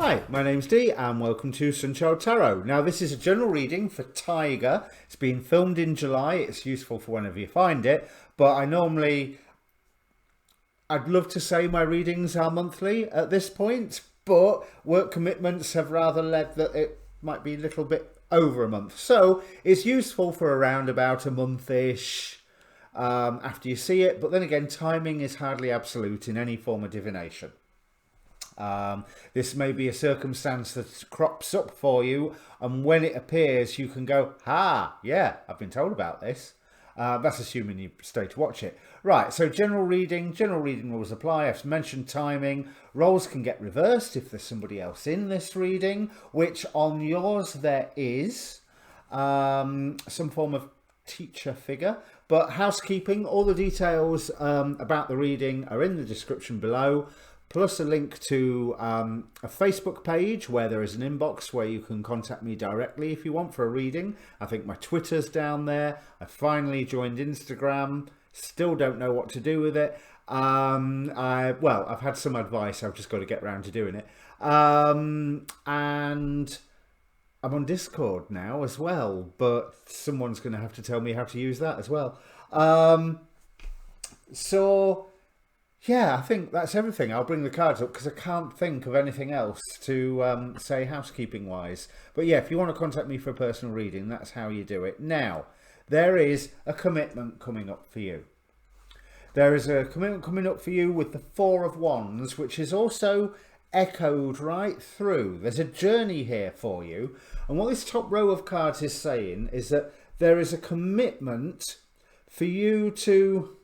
Hi, my name's Dee and welcome to Sunchild Tarot. Now this is a general reading for Tiger. It's been filmed in July. It's useful for whenever you find it, but I'd love to say my readings are monthly at this point, but work commitments have rather led that it might be a little bit over a month. So it's useful for around about a month-ish after you see it, but then again, timing is hardly absolute in any form of divination. This may be a circumstance that crops up for you, and when it appears you can go, yeah, I've been told about this. That's assuming you stay to watch it. Right, so general reading rules apply. I've mentioned timing. Roles can get reversed if there's somebody else in this reading, which on yours there is some form of teacher figure. But housekeeping, all the details about the reading are in the description below, plus a link to a Facebook page where there is an inbox where you can contact me directly if you want for a reading. I think my Twitter's down there. I finally joined Instagram. Still don't know what to do with it. Well, I've had some advice. I've just got to get around to doing it. And I'm on Discord now as well, but someone's going to have to tell me how to use that as well. So yeah, I think that's everything. I'll bring the cards up because I can't think of anything else to say housekeeping wise. But yeah, if you want to contact me for a personal reading, that's how you do it. Now, there is a commitment coming up for you. There is a commitment coming up for you with the Four of Wands, which is also echoed right through. There's a journey here for you. And what this top row of cards is saying is that there is a commitment for you to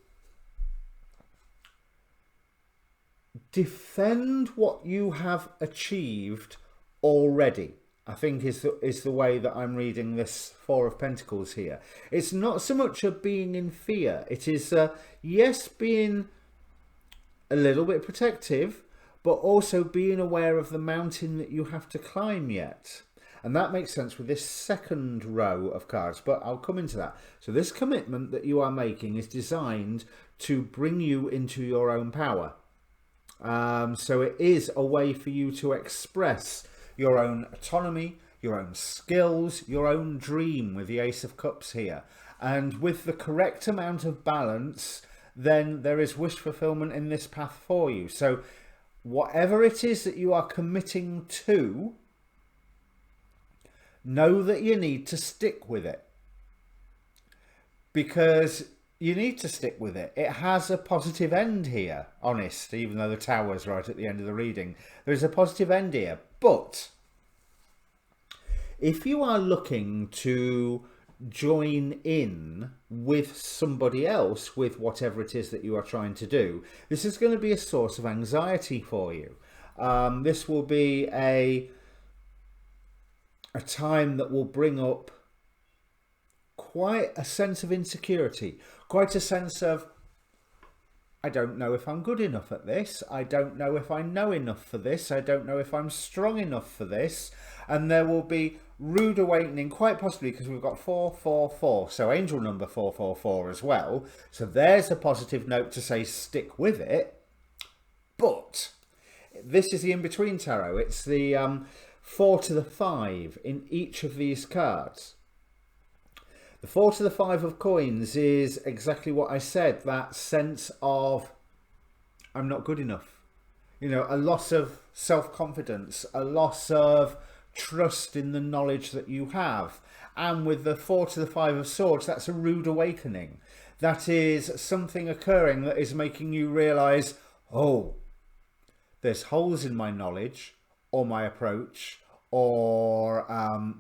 defend what you have achieved already, I think is the way that I'm reading this Four of Pentacles here. It's not so much of being in fear. It is, yes, being a little bit protective, but also being aware of the mountain that you have to climb yet. And that makes sense with this second row of cards, but I'll come into that. So this commitment that you are making is designed to bring you into your own power. So it is a way for you to express your own autonomy, your own skills, your own dream with the Ace of Cups here. And with the correct amount of balance, then there is wish fulfillment in this path for you. So whatever it is that you are committing to, know that you need to stick with it. Because you need to stick with it. It has a positive end here, honest, even though the Tower's right at the end of the reading. There's a positive end here. But if you are looking to join in with somebody else with whatever it is that you are trying to do, this is going to be a source of anxiety for you. This will be a time that will bring up quite a sense of insecurity, quite a sense of, I don't know if I'm good enough at this. I don't know if I know enough for this. I don't know if I'm strong enough for this. And there will be rude awakening, quite possibly because we've got 444. So angel number 444 as well. So there's a positive note to say stick with it. But this is the in-between tarot. It's the 4 to the 5 in each of these cards. The 4 to the 5 of coins is exactly what I said, that sense of I'm not good enough. You know, a loss of self-confidence, a loss of trust in the knowledge that you have. And with the 4 to the 5 of swords, that's a rude awakening. That is something occurring that is making you realise, oh, there's holes in my knowledge or my approach or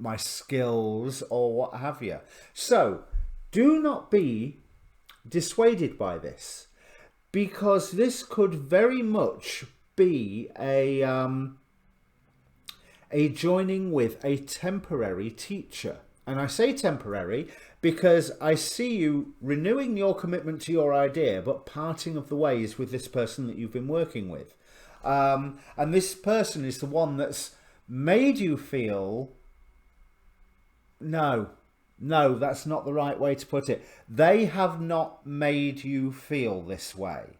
my skills or what have you. So do not be dissuaded by this, because this could very much be a joining with a temporary teacher. And I say temporary because I see you renewing your commitment to your idea, but parting of the ways with this person that you've been working with. And this person is the one that's made you feel, no, that's not the right way to put it. They have not made you feel this way.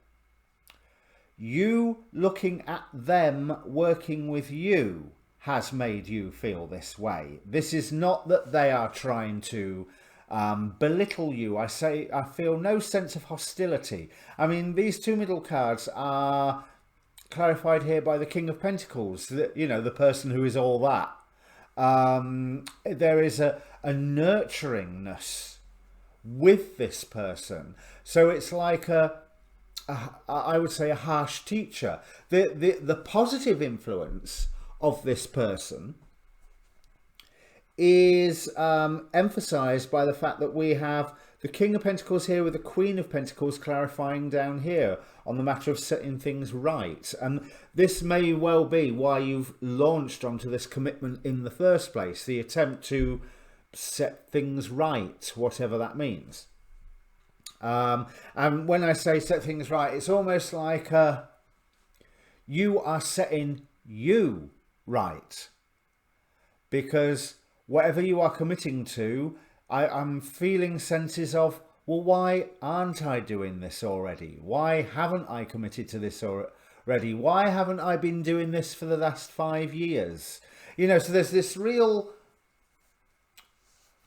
You looking at them working with you has made you feel this way. This is not that they are trying to belittle you. I feel no sense of hostility. I mean, these two middle cards are clarified here by the King of Pentacles, the person who is all that. There is a nurturingness with this person. So it's like I would say a harsh teacher. The positive influence of this person is emphasized by the fact that we have the King of Pentacles here with the Queen of Pentacles clarifying down here on the matter of setting things right. And this may well be why you've launched onto this commitment in the first place, the attempt to set things right, whatever that means. And when I say set things right, it's almost like you are setting you right, because whatever you are committing to, I'm feeling senses of, well, why aren't I doing this already? Why haven't I committed to this already? Why haven't I been doing this for the last 5 years? So there's this real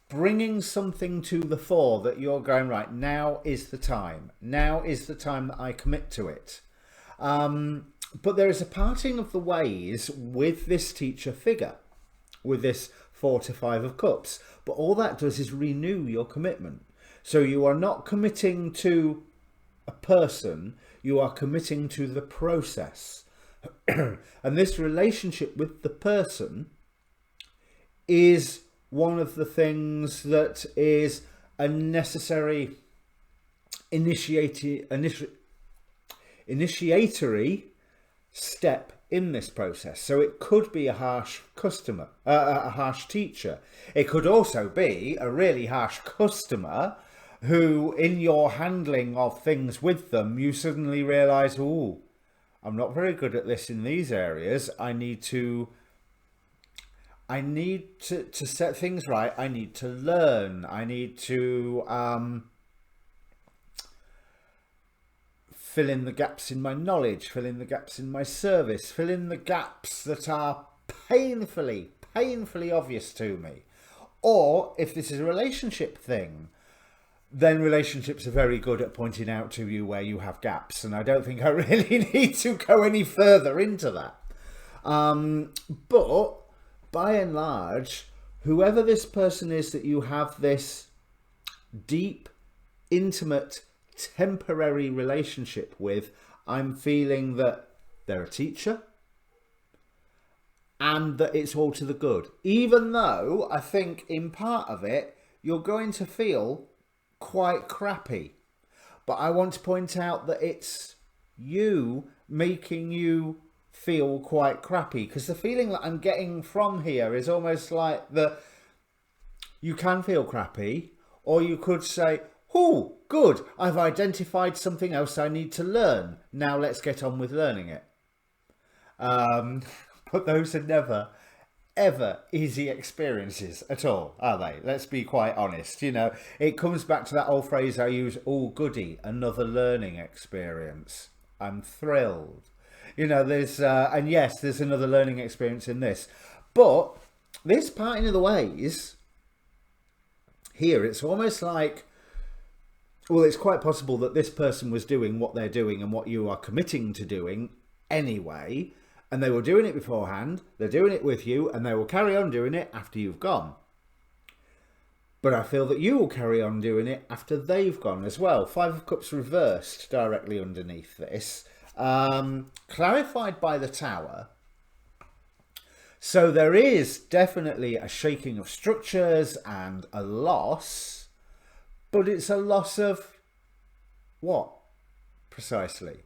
bringing something to the fore that you're going, right, now is the time. Now is the time that I commit to it. But there is a parting of the ways with this teacher figure, with this 4 to 5 of Cups. But all that does is renew your commitment. So you are not committing to a person, you are committing to the process. And this relationship with the person is one of the things that is a necessary initiatory step in this process. So it could be a harsh customer, a harsh teacher. It could also be a really harsh customer who, in your handling of things with them, you suddenly realize, oh, I'm not very good at this in these areas. I need to set things right. I need to learn. I need to fill in the gaps in my knowledge, fill in the gaps in my service, fill in the gaps that are painfully obvious to me. Or if this is a relationship thing, then relationships are very good at pointing out to you where you have gaps. And I don't think I really need to go any further into that. But by and large, whoever this person is that you have this deep, intimate, temporary relationship with, I'm feeling that they're a teacher and that it's all to the good. Even though I think in part of it, you're going to feel quite crappy. But I want to point out that it's you making you feel quite crappy, because the feeling that I'm getting from here is almost like that you can feel crappy, or you could say, oh, good, I've identified something else I need to learn. Now let's get on with learning it. But those are never, ever easy experiences at all, are they? Let's be quite honest. It comes back to that old phrase I use, oh, goody, another learning experience. I'm thrilled. There's, and yes, there's another learning experience in this. But this parting of the ways here, it's almost like, well, it's quite possible that this person was doing what they're doing and what you are committing to doing anyway, and they were doing it beforehand, they're doing it with you, and they will carry on doing it after you've gone. But I feel that you will carry on doing it after they've gone as well. 5 of Cups reversed directly underneath this, clarified by the Tower. So there is definitely a shaking of structures and a loss, but it's a loss of what precisely?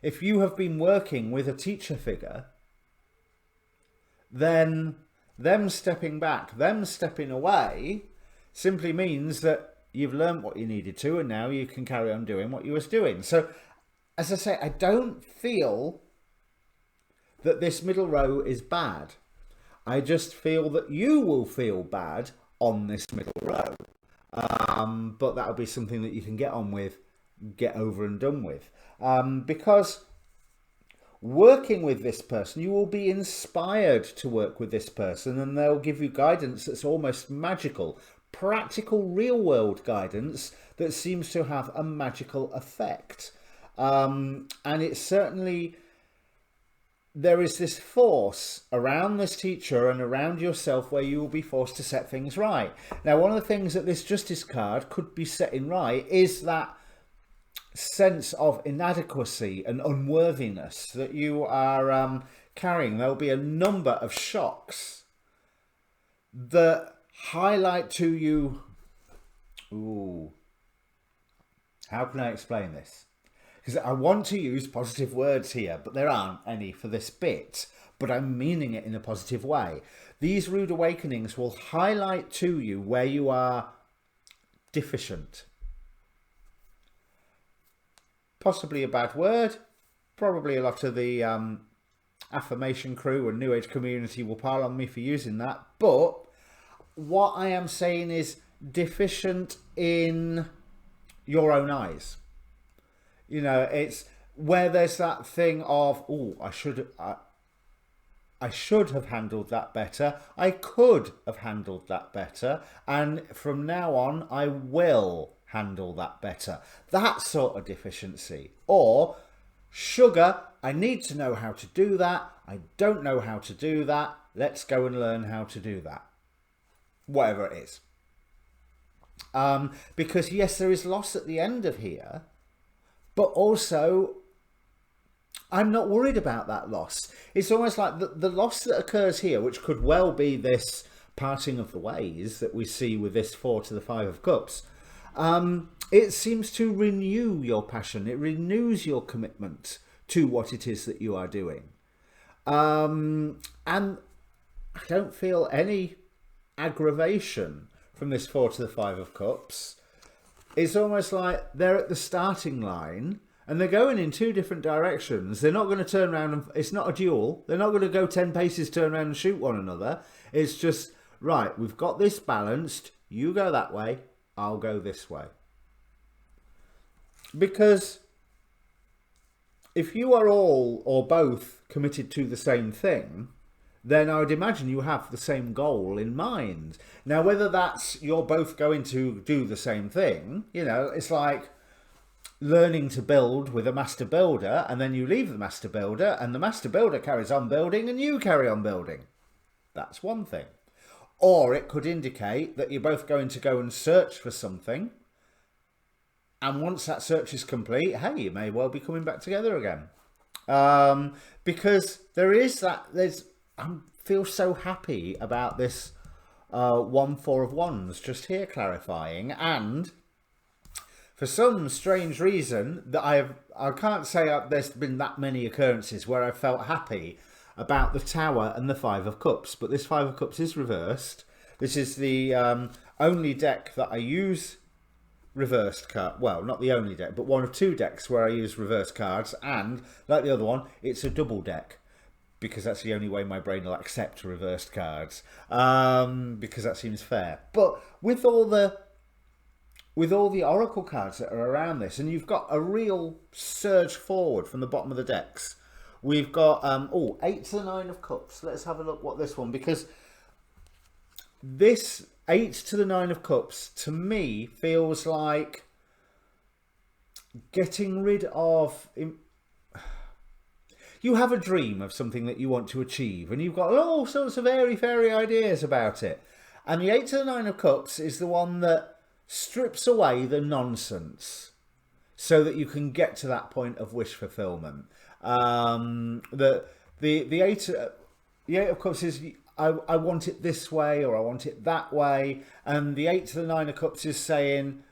If you have been working with a teacher figure, then them stepping back, them stepping away, simply means that you've learned what you needed to, and now you can carry on doing what you was doing. So, as I say, I don't feel that this middle row is bad. I just feel that you will feel bad on this middle row. But that'll be something that you can get on with, get over and done with. Because working with this person, you will be inspired to work with this person, and they'll give you guidance that's almost magical, practical, real-world guidance that seems to have a magical effect. And it's certainly, there is this force around this teacher and around yourself where you will be forced to set things right. Now, one of the things that this Justice card could be setting right is that sense of inadequacy and unworthiness that you are carrying. There'll be a number of shocks that highlight to you, ooh, how can I explain this? Because I want to use positive words here, but there aren't any for this bit, but I'm meaning it in a positive way. These rude awakenings will highlight to you where you are deficient. Possibly a bad word. Probably a lot of the affirmation crew and New Age community will pile on me for using that. But what I am saying is deficient in your own eyes. You know, it's where there's that thing of, oh, I should have handled that better. I could have handled that better. And from now on, I will handle that better. That sort of deficiency. Or, sugar, I need to know how to do that. I don't know how to do that. Let's go and learn how to do that. Whatever it is. Because yes, there is loss at the end of here, but also I'm not worried about that loss. It's almost like the loss that occurs here, which could well be this parting of the ways that we see with this 4 to the 5 of Cups. It seems to renew your passion. It renews your commitment to what it is that you are doing. And I don't feel any aggravation from this 4 to the 5 of Cups. It's almost like they're at the starting line and they're going in 2 different directions. They're not going to turn around and, it's not a duel. They're not going to go 10 paces, turn around and shoot one another. It's just, right, we've got this balanced. You go that way. I'll go this way. Because if you are all or both committed to the same thing, then I would imagine you have the same goal in mind. Now, whether that's you're both going to do the same thing, you know, it's like learning to build with a master builder, and then you leave the master builder and the master builder carries on building and you carry on building. That's one thing. Or it could indicate that you're both going to go and search for something. And once that search is complete, hey, you may well be coming back together again. Because there is that, I feel so happy about this 1 4 of Wands just here clarifying. And for some strange reason that I can't say there's been that many occurrences where I felt happy about the Tower and the 5 of Cups, but this 5 of Cups is reversed. This is the only deck that I use reversed card. Well, not the only deck, but one of 2 decks where I use reverse cards, and like the other one, it's a double deck because that's the only way my brain will accept reversed cards, because that seems fair. But with all the oracle cards that are around this, and you've got a real surge forward from the bottom of the decks. We've got 8 to the 9 of Cups. Let's have a look what this one, because this 8 to the 9 of Cups to me feels like getting rid of. You have a dream of something that you want to achieve, and you've got all sorts of airy-fairy ideas about it. And the 8 to the 9 of Cups is the one that strips away the nonsense so that you can get to that point of wish fulfillment. The 8 of Cups is I want it this way or I want it that way, and the 8 to the 9 of Cups is saying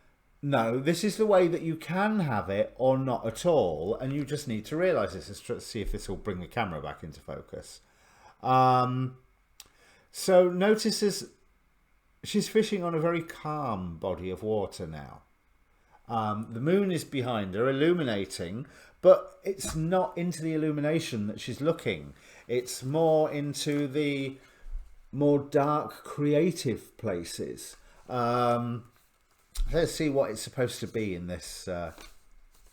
no, this is the way that you can have it or not at all, and you just need to realise this. Let's see if this will bring the camera back into focus. So notice she's fishing on a very calm body of water now. The moon is behind her, illuminating, but it's not into the illumination that she's looking. It's more into the more dark, creative places. Let's see what it's supposed to be in this. No,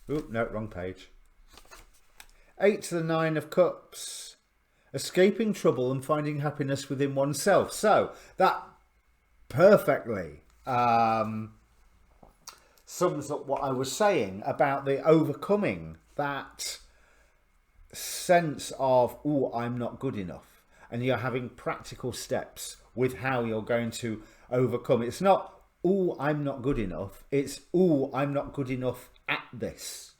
wrong page. 8 to the 9 of Cups, escaping trouble and finding happiness within oneself. So that perfectly sums up what I was saying about the overcoming that sense of, oh, I'm not good enough. And you're having practical steps with how you're going to overcome. It's not, oh, I'm not good enough. It's, oh, I'm not good enough at this.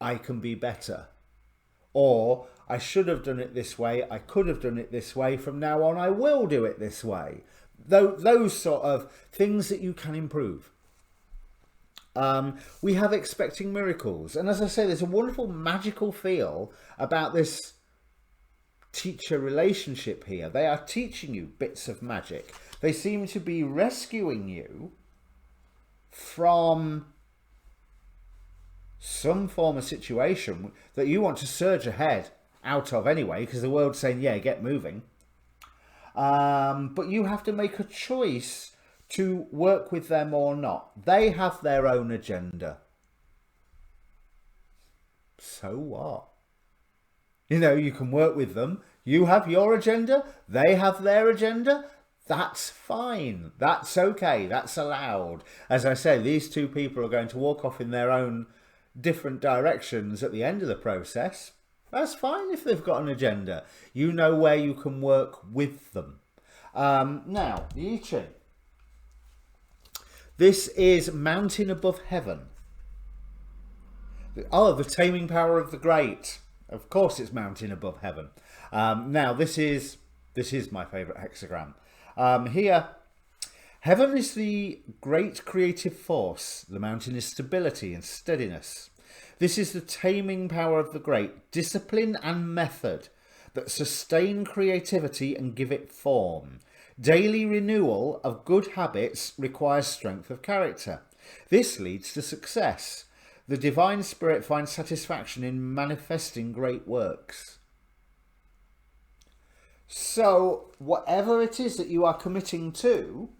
I can be better. Or I should have done it this way. I could have done it this way. From now on, I will do it this way. Those sort of things that you can improve. We have expecting miracles. And as I say, there's a wonderful magical feel about this teacher relationship here. They are teaching you bits of magic. They seem to be rescuing you from some form of situation that you want to surge ahead out of anyway, because the world's saying, yeah, get moving. But you have to make a choice to work with them or not. They have their own agenda. So what? You know, you can work with them. You have your agenda. They have their agenda. That's fine. That's okay. That's allowed. As I say, these two people are going to walk off in their own different directions at the end of the process. That's fine if they've got an agenda. You know where you can work with them. Now, the I Ching. This is Mountain Above Heaven. Oh, the taming power of the great. Of course it's Mountain Above Heaven. Now, this is my favourite hexagram. Here, heaven is the great creative force. The mountain is stability and steadiness. This is the taming power of the great, discipline and method that sustain creativity and give it form. Daily renewal of good habits requires strength of character. This leads to success. The divine spirit finds satisfaction in manifesting great works. So, whatever it is that you are committing to,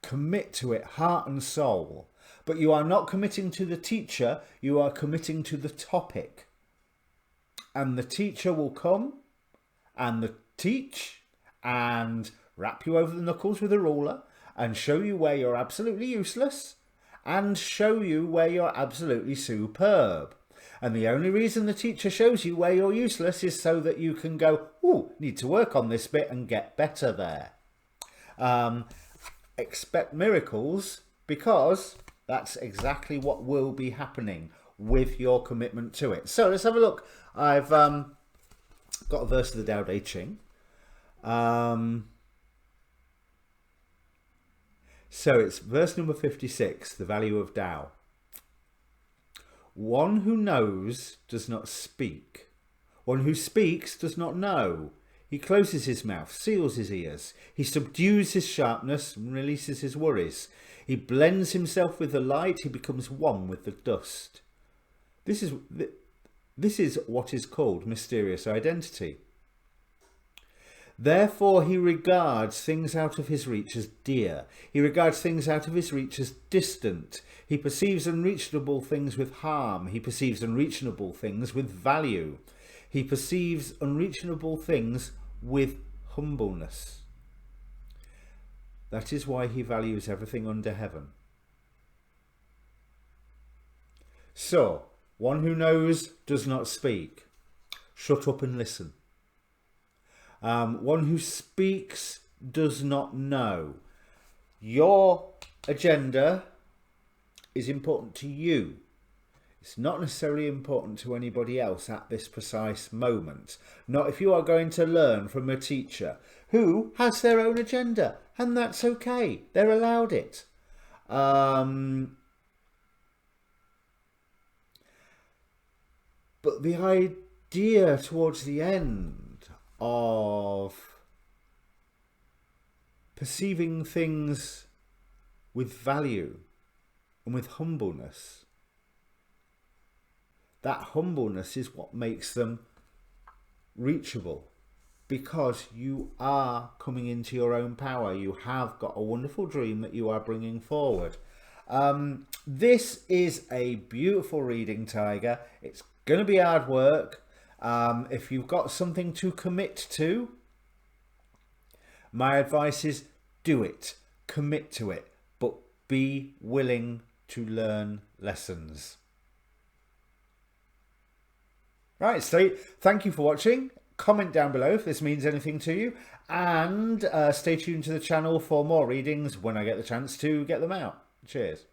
commit to it heart and soul. But you are not committing to the teacher, you are committing to the topic. And the teacher will come and teach and rap you over the knuckles with a ruler and show you where you're absolutely useless and show you where you're absolutely superb. And the only reason the teacher shows you where you're useless is so that you can go, ooh, need to work on this bit and get better there. Expect miracles, because that's exactly what will be happening with your commitment to it. So let's have a look. I've got a verse of the Tao Te Ching. So it's verse number 56, the value of Tao. One who knows does not speak. One who speaks does not know. He closes his mouth, seals his ears. He subdues his sharpness and releases his worries. He blends himself with the light. He becomes one with the dust. This is what is called mysterious identity. Therefore, he regards things out of his reach as dear. He regards things out of his reach as distant. He perceives unreachable things with harm. He perceives unreachable things with value. He perceives unreachable things with humbleness. That is why he values everything under heaven. So, one who knows does not speak. Shut up and listen. One who speaks does not know. Your agenda is important to you. It's not necessarily important to anybody else at this precise moment. Not if you are going to learn from a teacher who has their own agenda, and that's okay. They're allowed it. But the idea towards the end of perceiving things with value and with humbleness, that humbleness is what makes them reachable, because you are coming into your own power. You have got a wonderful dream that you are bringing forward. This is a beautiful reading, Tiger. It's going to be hard work. If you've got something to commit to, my advice is do it. Commit to it. But be willing to learn lessons. Right, so thank you for watching. Comment down below if this means anything to you. And stay tuned to the channel for more readings when I get the chance to get them out. Cheers.